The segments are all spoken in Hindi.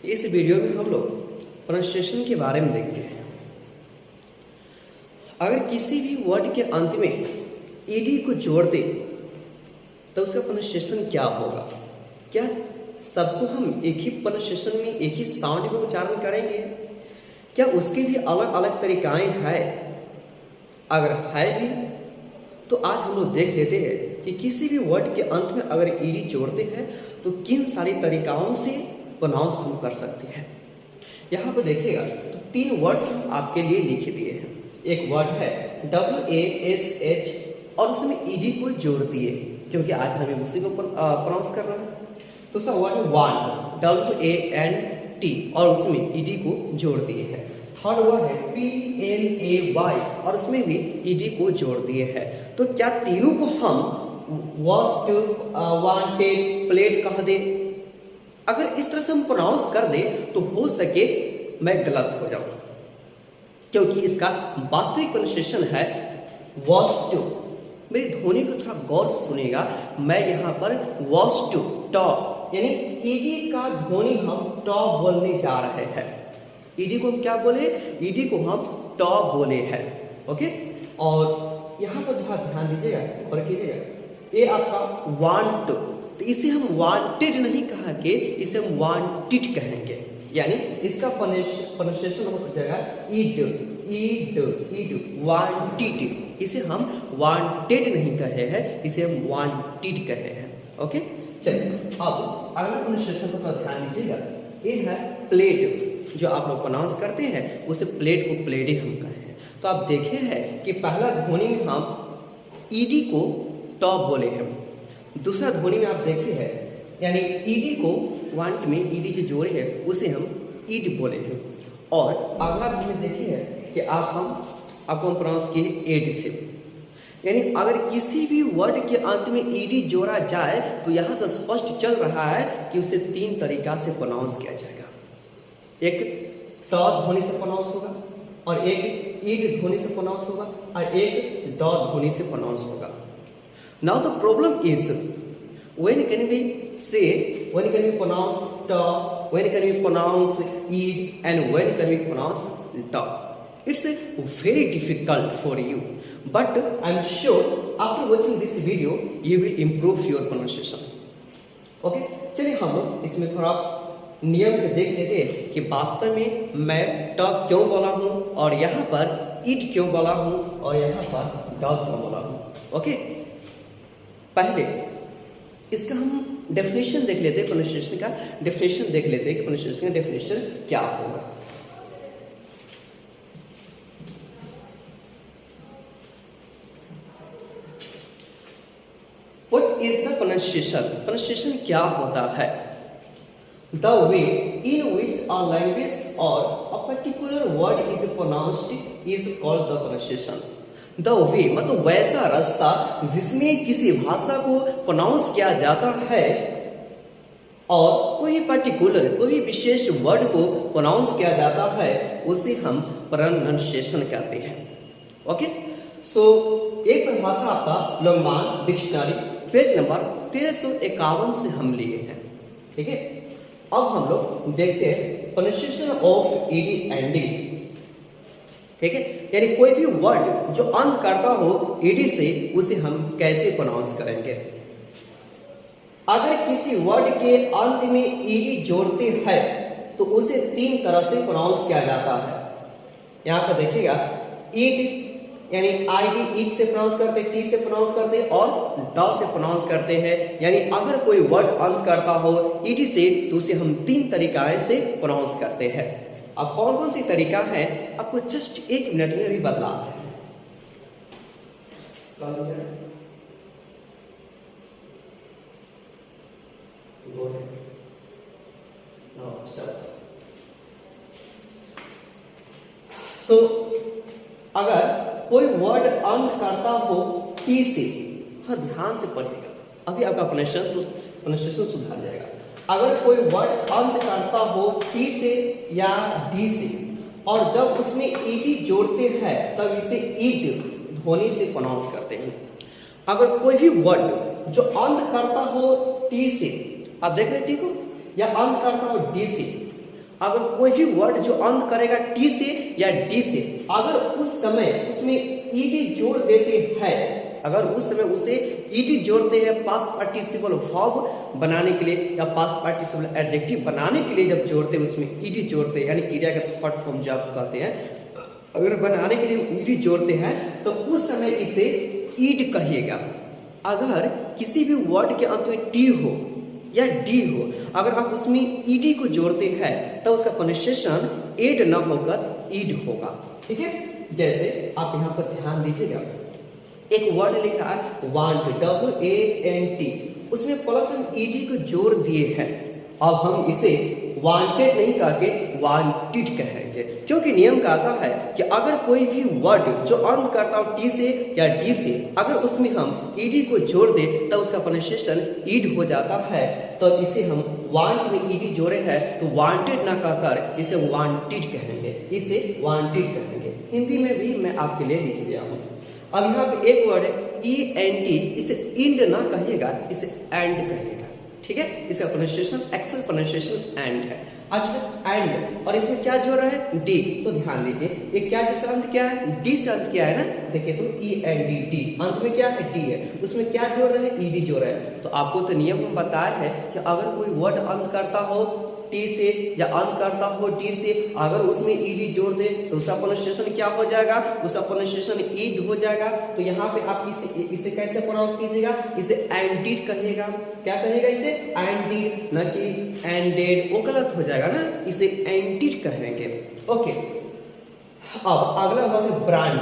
इस वीडियो में हम लोग प्रोनाउंसिएशन के बारे में देखते हैं। अगर किसी भी वर्ड के अंत में ईडी को जोड़ दे तो उसका प्रोनाउंसिएशन क्या होगा? क्या सबको हम एक ही प्रोनाउंसिएशन में एक ही साउंड में उच्चारण करेंगे? क्या उसके भी अलग अलग तरीकाएं हैं? अगर है भी तो आज हम लोग देख लेते हैं कि किसी भी वर्ड के अंत में अगर ईडी जोड़ते हैं तो किन सारी तरीकाओं से प्रोनाउंस हम कर सकते हैं। यहाँ पर देखिएगा तो 3 वर्ड्स आपके लिए लिख दिए हैं। एक वर्ड है WASH और उसमें ईडी को जोड़ दिए क्योंकि आज हमें उसी को प्रोनाउंस करना है। दूसरा वर्ड है वांट WANT और उसमें ईडी को जोड़ दिए हैं। थर्ड वर्ड है PLAY और उसमें भी ईडी को जोड़ दिए हैं। तो क्या तीनों को हम वास्ट वांटेड प्लेट कह दे? अगर इस तरह से हम प्रोनाउंस कर दे तो हो सके मैं गलत हो जाऊं क्योंकि इसका वास्तविक प्रोनाउंसिएशन है वास्ट टू। मेरी ध्वनि को थोड़ा गौर से सुनिएगा। मैं यहाँ पर वास्ट टू टॉप यानी ईडी का ध्वनि हम टॉप बोलने जा रहे हैं। ईडी को हम क्या बोले? ईडी को हम टॉप बोले हैं। ओके, और यहाँ पर थोड़ा ध्यान दीजिएगा और कीजिएगा। ये आपका वांट, तो इसे हम वांटेड नहीं कहा के इसे हम वांटेड कहेंगे। यानी इसका प्रोनाउंसिएशन हो जाएगा ईड ईड ईड वांटेड। इसे हम वांटेड नहीं कहे हैं, इसे हम वांटेड कहे हैं। ओके, चलिए अब अगला प्रोनाउंसिएशन को ध्यान दीजिएगा। ये है प्लेट। जो आप लोग प्रोनाउंस करते हैं उसे प्लेट को प्लेट ही हम कहे हैं। तो आप देखे हैं कि पहला ध्वनि में हम ईडी को टॉप बोले हैं। दूसरा ध्वनि में आप देखे हैं यानी ईडी को वांट में ईडी जो जोड़े हैं उसे हम ईड बोले हैं। और अगला ध्वनि देखिए है कि आपको हम प्रोनाउंस किए एड से। यानी अगर किसी भी वर्ड के अंत में ईडी जोड़ा जाए तो यहाँ से स्पष्ट चल रहा है कि उसे 3 तरीका से प्रोनाउंस किया जाएगा। एक ट ध्वनि से प्रोनाउंस होगा और एक ईड ध्वनि से प्रोनाउंस होगा और एक ड ध्वनि से प्रोनाउंस होगा। Now the problem is when can we pronounce t, when can we pronounce ed and when can we pronounce d? It's very difficult for you, but I'm sure after watching this video you will improve your pronunciation. Okay, चलिए हम लोग इसमें थोड़ा नियम को देख लेते हैं कि वास्तव में मैं ट क्यों बोला हूं और यहाँ पर ईट क्यों बोला हूं और यहाँ पर ड क्यों बोला हूं। ओके, पहले इसका हम डेफिनेशन देख लेते हैं। प्रोनाउंसिएशन का डेफिनेशन देख लेते हैं कि प्रोनाउंसिएशन का डेफिनेशन क्या होगा। What is the pronunciation? Pronunciation क्या होता है? The way in which a language or a particular word is pronounced is called the pronunciation. The way मतलब वैसा रास्ता जिसमें किसी भाषा को प्रोनाउंस किया जाता है और कोई पर्टिकुलर कोई विशेष वर्ड को प्रोनाउंस किया जाता है उसे हम प्रोनाउंसिएशन कहते हैं। ओके, सो एक परिभाषा आपका लोंगमान डिक्शनरी पेज नंबर 1351 से हम लिए हैं। ठीक है, अब हम लोग देखते हैं प्रोनाउंसिएशन ऑफ ईडी एंडिंग। ठीक है, यानी कोई भी वर्ड जो अंत करता हो ईडी से उसे हम कैसे प्रोनाउंस करेंगे। अगर किसी वर्ड के अंत में ईडी जोड़ते हैं तो उसे 3 तरह से प्रोनाउंस किया जाता है। यहाँ पर देखिएगा ईड यानी आईडी ईड से प्रोनाउंस करते हैं, टी से प्रोनाउंस करते हैं और ड से प्रोनाउंस करते हैं। यानी अगर कोई वर्ड अंत करता हो ईडी से तो उसे हम 3 तरीकाएं से प्रोनाउंस करते हैं। अब कौन कौन सी तरीका है आपको जस्ट 1 मिनट में भी बदलाते हैं। सो अगर कोई वर्ड अंत करता हो टी से तो ध्यान से पढ़िएगा, अभी आपका प्रोनाउंसिएशन सुधार जाएगा। अगर कोई वर्ड अंत करता हो टी से या डी से और जब उसमें ईडी जोड़ते हैं तब इसे ईड ध्वनि से प्रोनाउंस करते हैं। अगर कोई भी वर्ड जो अंत करता हो टी से, आप देख रहे हैं टी को, या अंत करता हो डी से, अगर कोई भी वर्ड जो अंत करेगा टी से या डी से, अगर उस समय उसमें ईडी जोड़ देते हैं, अगर उस समय उसे ईडी जोड़ते हैं पास्ट पार्टिसिपल वर्ब बनाने के लिए या पास्ट पार्टिसिपल एडजेक्टिव बनाने के लिए, जब जोड़ते हैं उसमें ईडी जोड़ते हैं, यानी क्रिया का थर्ड फॉर्म जो आप कहते हैं, अगर बनाने के लिए ईडी जोड़ते हैं तो उस समय इसे ईड कहिएगा। अगर किसी भी वर्ड के अंत में टी हो या डी हो, अगर आप उसमें ईडी को जोड़ते हैं तो उसका प्रोनाउंसिएशन एड न होकर ईड होगा। ठीक है, जैसे आप यहाँ पर ध्यान दीजिएगा, एक वर्ड लिखा है वांट, WANT, उसमें प्लस हम ईडी को जोड़ दिए हैं। अब हम इसे वांटेड नहीं करके वांटेड कहेंगे, क्योंकि नियम कहता है कि अगर कोई भी वर्ड जो अंत करता हो टी से या डी से, अगर उसमें हम ईडी को जोड़ दे तो उसका प्रोनाउंसिएशन ईड हो जाता है। तो इसे हम वांट में ईडी जोड़े हैं तो वांटेड ना कहकर इसे वांटेड कहेंगे, इसे वांटेड कहेंगे। हिंदी में भी मैं आपके लिए लिख दिया हूँ। अब यहाँ पे एक वर्ड है ENT, इसे इंड ना कहिएगा, इसे एंड कहिएगा। ठीक है, इसका प्रोनाउंसिएशन एक्चुअल प्रोनाउंसिएशन एंड है। अच्छा, एंड और इसमें क्या जोड़ रहा है डी, तो ध्यान दीजिए ये क्या, जिसका अंत क्या है डी से अंत क्या है ना, देखिए तो END, अंत में क्या है डी है, उसमें क्या जोड़ रहे हैं ईडी जोड़ रहे हैं। तो आपको तो नियम में बताया है कि अगर कोई वर्ड अंत करता हो टी से या अंत करता हो डी से, अगर उसमें ईडी जोड़ दे तो उसका प्रोनाउंसिएशन क्या हो जाएगा, उसका प्रोनाउंसिएशन ईड हो जाएगा। तो यहाँ पे आप इसे कैसे प्रोनाउंस कीजिएगा, इसे एंडीड कहिएगा। क्या कहेगा इसे, एंडीड, न कि एंडेड, वो गलत हो जाएगा ना, इसे एंडीड कहेंगे। ओके, अब अगला वर्ड है ब्रांड,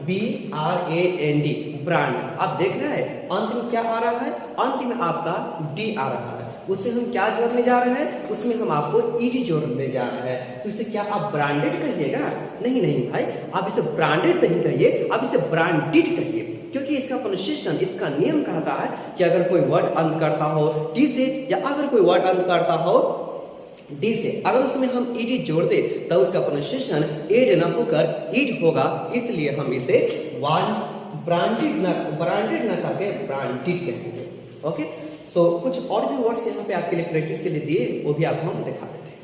BRAND, ब्रांड। आप देख रहे हैं अंत में क्या आ रहा है, अंत में आपका डी आ रहा है, उसमें हम क्या जोड़ने जा रहे हैं, उसमें हम आपको ईडी जोड़ने जा रहे हैं। तो इसे क्या आप ब्रांडेड कहिएगा, नहीं नहीं भाई, आप इसे ब्रांडेड नहीं कहिए, आप इसे ब्रांडेड कहिए, क्योंकि इसका प्रोनाउंसिएशन, इसका नियम कहता है कि अगर कोई वर्ड अंत करता हो टी से या अगर कोई वर्ड अंत करता हो डी से, अगर उसमें हम ईडी जोड़ दे तो उसका प्रोनाउंसिएशन एड ना होकर ईड होगा। इसलिए हम इसे ब्रांडेड ना करके ब्रांडेड कहेंगे। ओके, सो कुछ और भी वर्ड्स यहाँ पे आपके लिए प्रैक्टिस के लिए दिए, वो भी आपको हम दिखा देते हैं।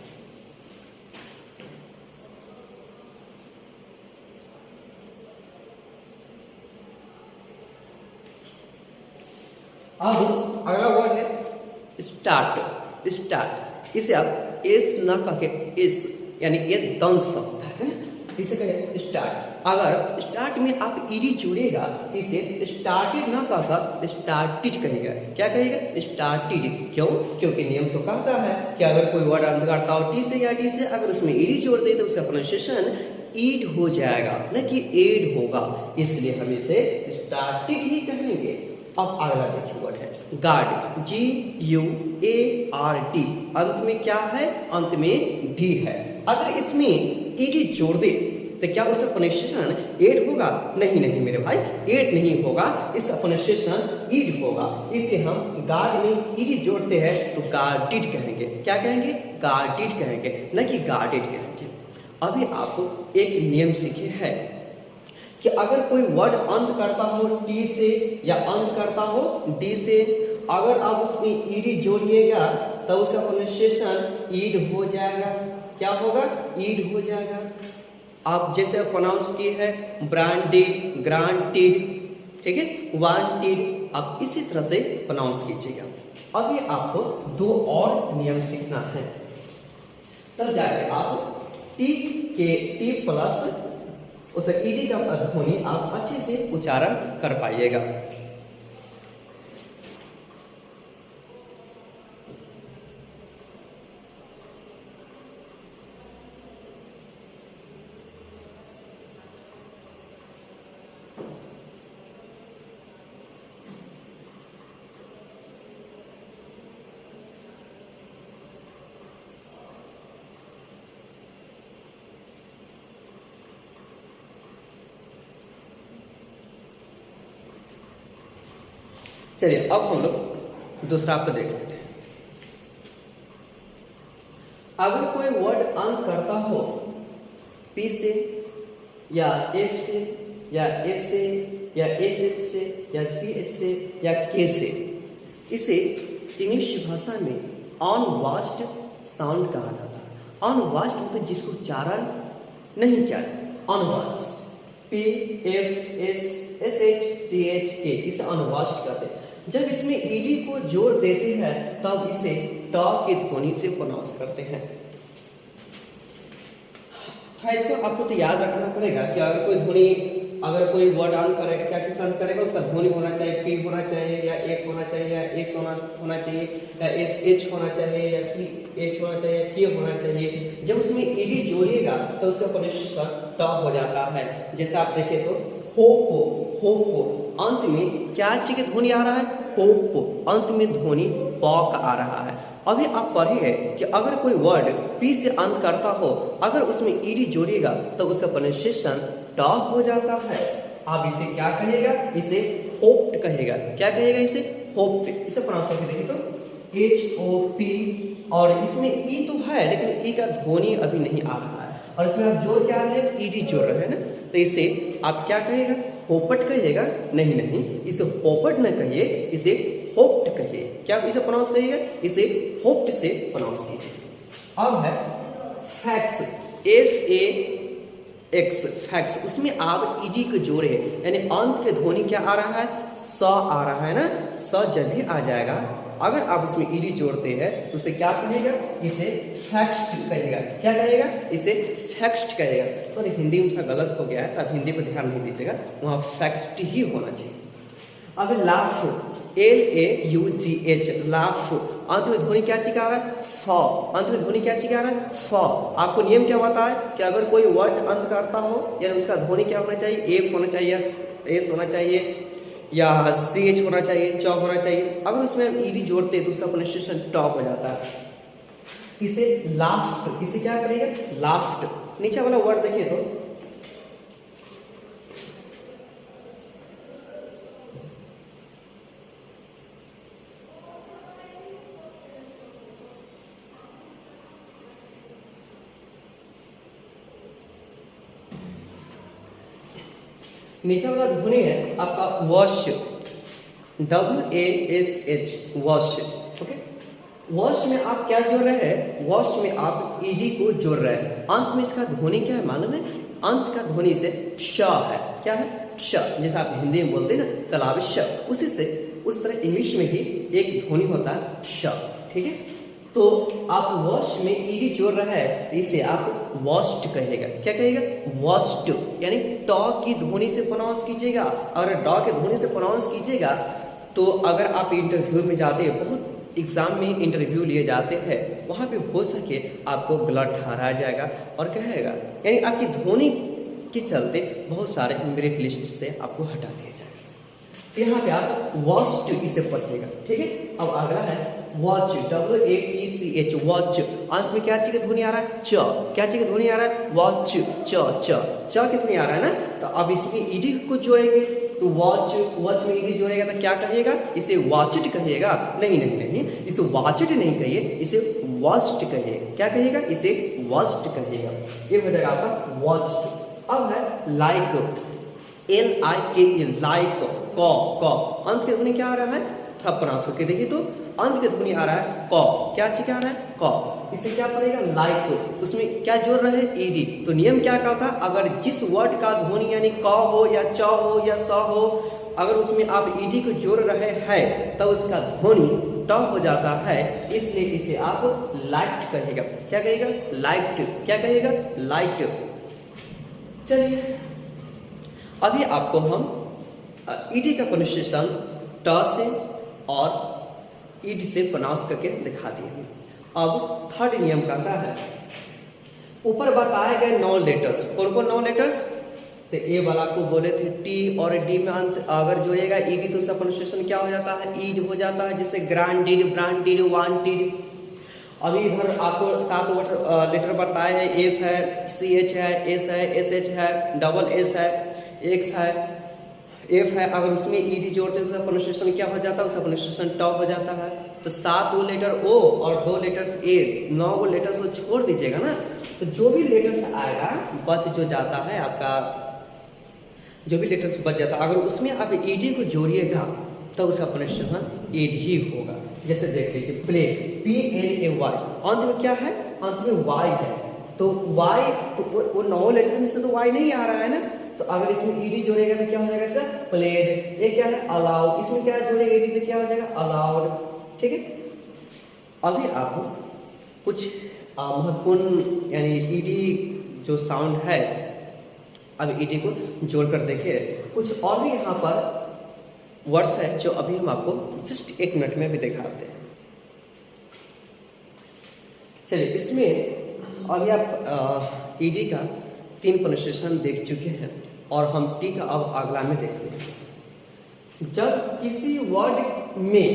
अब अगला वर्ड है स्टार्ट, स्टार्ट, इसे आप एस ना कह के एस, यानी ये दंत शब्द है, इसे कहे स्टार्ट। अगर स्टार्ट में आप ईडी जोड़ेगा, इसे स्टार्टेड ना कहकर स्टार्टेड कहेगा। क्या कहेगा, स्टार्टेड। क्यों, क्योंकि नियम तो कहता है कि अगर कोई वर्ड अंत करता हो टी से या डी से, अगर उसमें ईडी जोड़ दे तो उसका प्रोनाउंसिएशन ईड हो जाएगा, न कि एड होगा, इसलिए हम इसे स्टार्टेड ही कहेंगे। अब अगला देखिए वर्ड है गार्ड, GUARD, अंत में क्या है, अंत में डी है। अगर इसमें ईडी जोड़ दे तो क्या उसका प्रोनाउंसिएशन एड होगा, नहीं नहीं मेरे भाई, एड नहीं होगा, इसका प्रोनाउंसिएशन ईड होगा। इसे हम गार्ड में ईडी जोड़ते हैं तो गार्डेड कहेंगे। क्या कहेंगे, गार्डेड कहेंगे, न कि गार्डेड कहेंगे। अभी आपको एक नियम सीखे है कि अगर कोई वर्ड अंत करता हो टी से या अंत करता हो डी से, अगर आप उसमें ईडी जोड़िएगा तो उसका प्रोनाउंसिएशन ईड हो जाएगा। क्या होगा, ईड हो जाएगा। आप जैसे प्रोनाउंस किए हैं ब्रांडेड, ग्रांटेड, ठीक है, वांटेड, आप इसी तरह से प्रोनाउंस कीजिएगा। अभी आपको दो और नियम सीखना है, तब जाके आप टी प्लस उस ईडी का ध्वनि आप अच्छे से उच्चारण कर पाइएगा। चलिए अब हम लोग दूसरा आपको देख लेते हैं। अगर कोई वर्ड अंत करता हो पी से या एफ से या एस से या एस एच से या सी एच से या के से, इसे इंग्लिश भाषा में अनवास्ड साउंड कहा जाता है। अनवास्ट मतलब जिसको उच्चारण नहीं किया, अनवास्ट, PFSSHCHK, इसे अनवास्ट कहते हैं। जब इसमें ईडी को जोड़ देते हैं तब इसे ट की ध्वनि से प्रोनाउंस करते हैं। हाँ, इसको आपको तो याद रखना पड़ेगा कि अगर कोई ध्वनि, अगर कोई वर्ड अंत करेगा, क्या चीज अंत करेगा, उसका ध्वनि होना चाहिए, पी होना चाहिए, या एक होना चाहिए, या एस होना चाहिए, या एस एच होना चाहिए, या सी एच होना चाहिए, के होना चाहिए। जब उसमें ईडी जोड़िएगा तो उसका प्रोनाउंसिएशन ट हो जाता है। जैसे आप देखें तो होपो, होपो, अंत में क्या चीज की ध्वनि आ रहा है, होपो, अंत में ध्वनि प का आ रहा है। अभी आप पढ़िए कि अगर कोई वर्ड पी से अंत करता हो, अगर उसमें ईडी जोड़िएगा तो उसका प्रोनाउंसिएशन ट हो जाता है। आप इसे क्या कहेगा, इसे होप्ड कहेगा। क्या कहेगा, इसे होप्ड। इसे प्रोनाउंस करके देखिए तो HOP, और इसमें ई तो है लेकिन ई का ध्वनि अभी नहीं आ रहा है, और इसमें आप जोड़ क्या रहे हैं, ईडी जोड़ रहे हैं ना, तो इसे आप क्या कहेगा, होपट कहिएगा। नहीं नहीं, इसे होपट न कहिए, इसे होप्ड कहिए। क्या इसे प्रोनाउंस करिएगा, इसे होप्ड से प्रोनाउंस कीजिए। अब है फैक्स, FAX, फैक्स। उसमें आप ईडी को जोड़े, यानी अंत के ध्वनि क्या आ रहा है, स आ रहा है ना, स जब भी आ जाएगा, अगर आप उसमें ईडी जोड़ते हैं तो उसे क्या कहेगा, इसे फैक्स्ड कहेगा। क्या कहेगा, इसे फैक्स्ड कहेगा। सॉरी, हिंदी में थोड़ा गलत हो गया है, तब हिंदी पर ध्यान नहीं दीजिएगा, वहां फैक्स्ड ही होना चाहिए। अब लाफ, LAUGH, लाफ, अंत में ध्वनि क्या चिका रहा है, फ, अंत में ध्वनि क्या चिका रहा है, फ। आपको नियम क्या बताया है कि अगर कोई वर्ड अंत करता हो, यानी उसका ध्वनि क्या होना चाहिए, एफ होना चाहिए, एस होना चाहिए, या CH होना चाहिए, च होना चाहिए। अगर उसमें हम ईडी जोड़ते हैं तो उसका प्रोनाउंसिएशन ट हो जाता है। इसे लाफ्ट, इसे क्या करेगा, लाफ्ट। नीचे वाला वर्ड देखिए तो नीचे वाला ध्वनि है आपका wash, WASH, wash. Okay, wash में आप क्या जोड़ रहे हैं, वॉश में आप ईडी को जोड़ रहे हैं। अंत में इसका ध्वनि क्या है मालूम है, अंत का ध्वनि से श है। क्या है, श, जैसे आप हिंदी में बोलते हैं ना तालाब श, उसी से उस तरह इंग्लिश में भी एक ध्वनि होता है श। ठीक है, तो आप वॉश में ईडी जोड़ रहा है, इसे आप वॉश्ड कहेगा। क्या कहेगा, वॉश्ड, यानी ट की ध्वनि से प्रोनाउंस कीजिएगा। अगर ड की ध्वनि से प्रोनाउंस कीजिएगा तो अगर आप इंटरव्यू में जाते हैं, बहुत एग्जाम में इंटरव्यू लिए जाते हैं, वहां पे हो सके आपको गला ठहराया जाएगा और कहेगा, यानी आपकी ध्वनि के चलते बहुत सारे मेरिट लिस्ट से आपको हटा दिया जाएगा। यहाँ पे आप वॉच्ड इसे पढ़िएगा। ठीक है, अब अगला है वॉच, WATCH, वॉच। अंत में क्या चीज का ध्वनि आ रहा है, च। क्या चीज का ध्वनि आ रहा है, वॉच, च, च, च की ध्वनि आ रहा है ना, तो अब इसमें ईडी को जोड़ेंगे तो वॉच, वॉच में ईडी जोड़ेगा तो क्या कहिएगा, इसे वॉचड कहिएगा। नहीं नहीं नहीं, इसे वॉचड नहीं कहिए, इसे वॉच्ड कहिएगा। क्या कहिएगा, इसे वॉच्ड कहिएगा। ये हो जाएगा आपका वॉच्ड। अब है लाइक, LIKE, लाइक, क, अंत के ध्वनि क्या आ रहा है, थप प्रोनाउंस करके देखिए तो अंत के ध्वनि आ रहा है क। क्या चीज आ रहा है, क। इसे क्या पड़ेगा, लाइक। उसमें क्या जोड़ रहे हैं, ईडी। तो नियम क्या कहता है, अगर जिस वर्ड का ध्वनि यानी क हो या च हो या स हो, अगर उसमें आप ईडी को जोड़ रहे हैं तब उसका ध्वनि ट हो जाता है, इसलिए इसे आप लाइट कहेगा। क्या कहेगा, लाइट। क्या कहेगा, लाइट। चलिए अभी आपको हम ईडी का प्रोनाउंसिएशन ट से और ईड से प्रोनाउंस करके दिखा दिए। अब थर्ड नियम कहता है, ऊपर बताए गए 9 लेटर्स, कौन कौन 9 लेटर्स, तो ए वाला को बोले थे टी और डी में अंत अगर जोड़ेगा ईडी तो उसका प्रोनाउंसिएशन क्या हो जाता है, ईड हो जाता है। जैसे ग्रांडिड, ब्रांडिड, वांटिड। अभी इधर आपको 7 लेटर बताए हैं, एफ है, CH है, एस है, SH है, डबल एस है, एक्स है, एफ है। अगर उसमें ईडी जोड़ते हैं तो उसका प्रोनाउंसिएशन क्या हो जाता है, उसका प्रोनाउंसिएशन ट हो जाता है। तो 7 लेटर ओ और 2 लेटर्स ए, 9 लेटर्स को छोड़ दीजिएगा ना, तो जो भी लेटर्स आएगा बच जो जाता है आपका, जो भी लेटर्स बच जाता है, अगर उसमें आप ईडी को जोड़िएगा तो उसका प्रोनाउंसिएशन ईड ही होगा। जैसे देख लीजिए प्ले, PLAY, अंत में क्या है अंत में वाई है, तो वाई तो वो 9 लेटर में से तो वाई नहीं आ रहा है ना, तो अगर इसमें ईडी जोड़ेगा तो क्या हो जाएगा सर, प्लेड। ये क्या है, अलाउड, इसमें क्या जोड़ेगा ईडी तो क्या हो जाएगा, अलाउड। ठीक है, अभी आपको कुछ महत्वपूर्ण यानी ईडी जो साउंड है, अब ईडी को जोड़कर देखिए। कुछ और भी यहाँ पर वर्ड्स है जो अभी हम आपको जस्ट 1 मिनट में अभी दिखाते हैं। चलिए, इसमें अभी आप ईडी का 3 प्रोनाउंसिएशन देख चुके हैं और हम टी का अब अगला में देखते हैं। जब किसी वर्ड में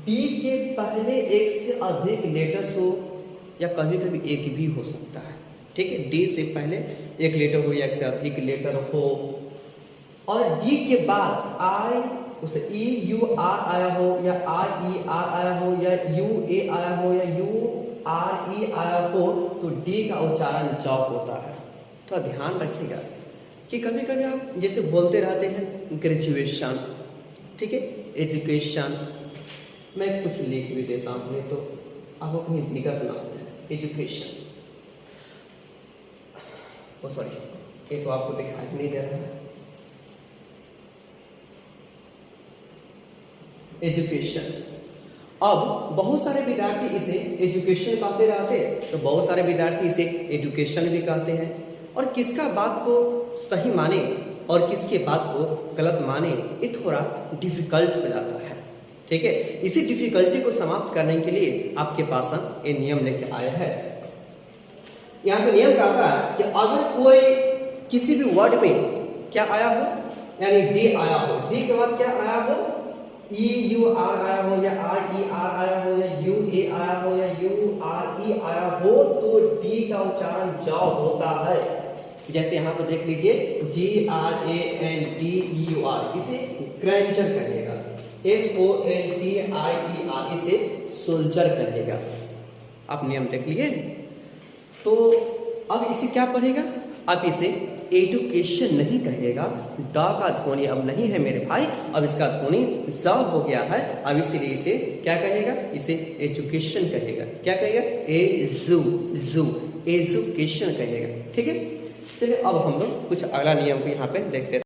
डी के पहले एक से अधिक लेटर्स हो, या कभी कभी एक भी हो सकता है, ठीक है, डी से पहले एक लेटर हो या एक से अधिक लेटर हो, और डी के बाद आई उसे ई यू आर आया हो या आर ई आर आया हो या यू ए आया हो या यू आर ई आया हो, तो डी का उच्चारण ज होता है। तो ध्यान रखिएगा कि कभी कभी आप जैसे बोलते रहते हैं ग्रेजुएशन, ठीक है, एजुकेशन, मैं कुछ लिख भी देता हूँ नहीं तो आपको कहीं दिक्कत ना हो जाए। एजुकेशन, ओ सॉरी, ये तो आपको दिखाई नहीं दे रहा है। एजुकेशन, अब बहुत सारे विद्यार्थी इसे एजुकेशन कहते रहते, तो बहुत सारे विद्यार्थी इसे एजुकेशन भी कहते हैं, और किसका बात को सही माने और किसके बात को गलत माने, ये थोड़ा डिफिकल्ट हो जाता है। ठीक है, इसी डिफिकल्टी को समाप्त करने के लिए आपके पास हम ये नियम लेके आए हैं। यहाँ पे नियम कहता है कि अगर कोई किसी भी वर्ड में क्या आया हो, यानी डी आया हो, डी के बाद क्या आया हो, ई यू आर आया हो या आर ई आर आया हो या यू ए आया हो या यू आर ई आया हो, तो डी का उच्चारण ज होता है। जैसे यहाँ पर देख लीजिए, G R A N D U R, इसे ग्रैंचर करिएगा, S O N T I E R, इसे सोल्जर करिएगा। आप नियम देख लिए। तो अब इसे क्या पढ़ेगा, अब इसे एजुकेशन नहीं कहिएगा, ड का ध्वनि अब नहीं है मेरे भाई, अब इसका ध्वनि ज हो गया है। अब इसलिए इसे क्या कहेगा, इसे एजुकेशन कहेगा। क्या कहेगा, एजुकेशन कहेगा। ठीक है, चलिए अब हम लोग कुछ अगला नियम को यहाँ पे देखते हैं।